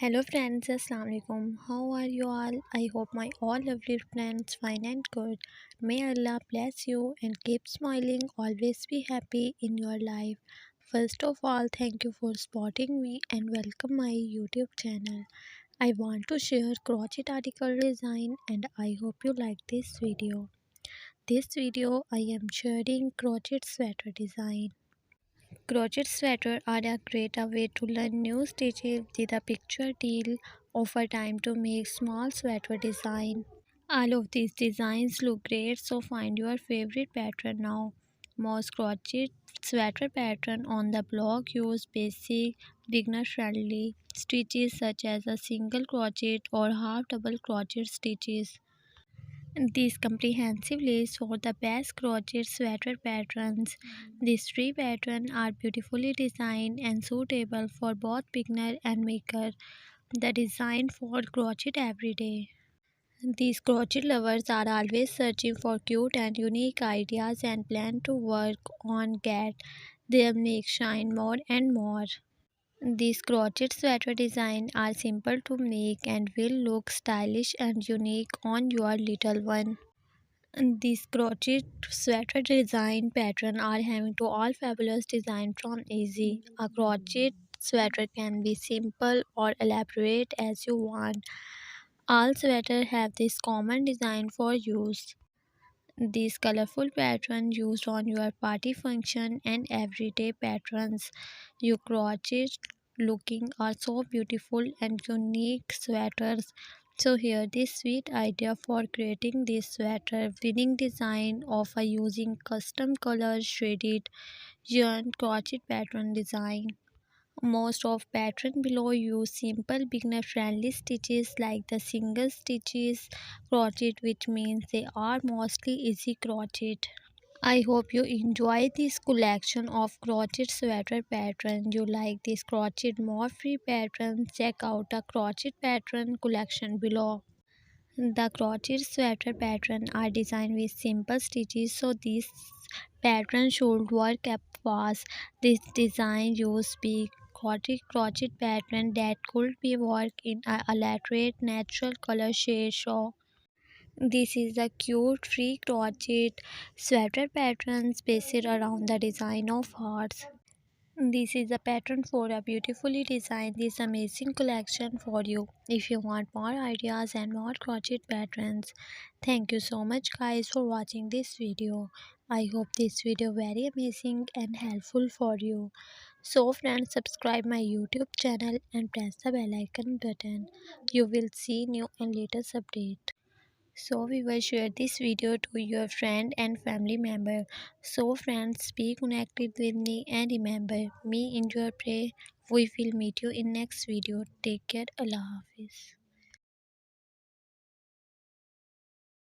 Hello friends, Assalamu alaikum. How are you all? I hope my all lovely friends fine and good. May Allah bless you and keep smiling. Always be happy in your life. First of all, thank you for spotting me and welcome my YouTube channel. I want to share crochet article design and I hope you like this video. This video I am sharing crochet sweater design. Crochet sweaters are a great way to learn new stitches with a picture deal. Offer time to make small sweater design. All of these designs look great, so find your favorite pattern now. Most crochet sweater pattern on the blog use basic beginner friendly stitches such as a single crochet or half double crochet stitches. These comprehensive lists for the best crochet sweater patterns. These three patterns are beautifully designed and suitable for both beginner and maker. The design for crochet every day. These crochet lovers are always searching for cute and unique ideas and plan to work on get them make shine more and more. These crochet sweater designs are simple to make and will look stylish and unique on your little one. These crochet sweater design pattern are having to all fabulous design from easy. A crochet sweater can be simple or elaborate as you want. All sweaters have this common design for use. These colorful patterns used on your party function and everyday patterns. You crochet looking are so beautiful and unique sweaters. So here this sweet idea for creating this sweater winning design of a using custom colors shaded yarn crochet pattern design. Most of pattern below use simple beginner friendly stitches like the single stitches crochet, which means they are mostly easy crochet. I hope you enjoy this collection of crochet sweater patterns. You like this crochet more free patterns, check out the crochet pattern collection below. The crochet sweater pattern are designed with simple stitches, so these patterns should work up fast. This design uses big crochet pattern that could be worked in a elaborate natural color shade. So this is a cute free crochet sweater pattern based around the design of hearts. This is a pattern for a beautifully designed this amazing collection for you. If you want more ideas and more crochet patterns, thank you so much guys for watching this video. I hope this video very amazing and helpful for you. So friends, subscribe my YouTube channel and press the bell icon button. You will see new and latest update. So we will share this video to your friend and family member. So friends, be connected with me and remember me in your prayer. We will meet you in next video. Take care. Allah Hafiz.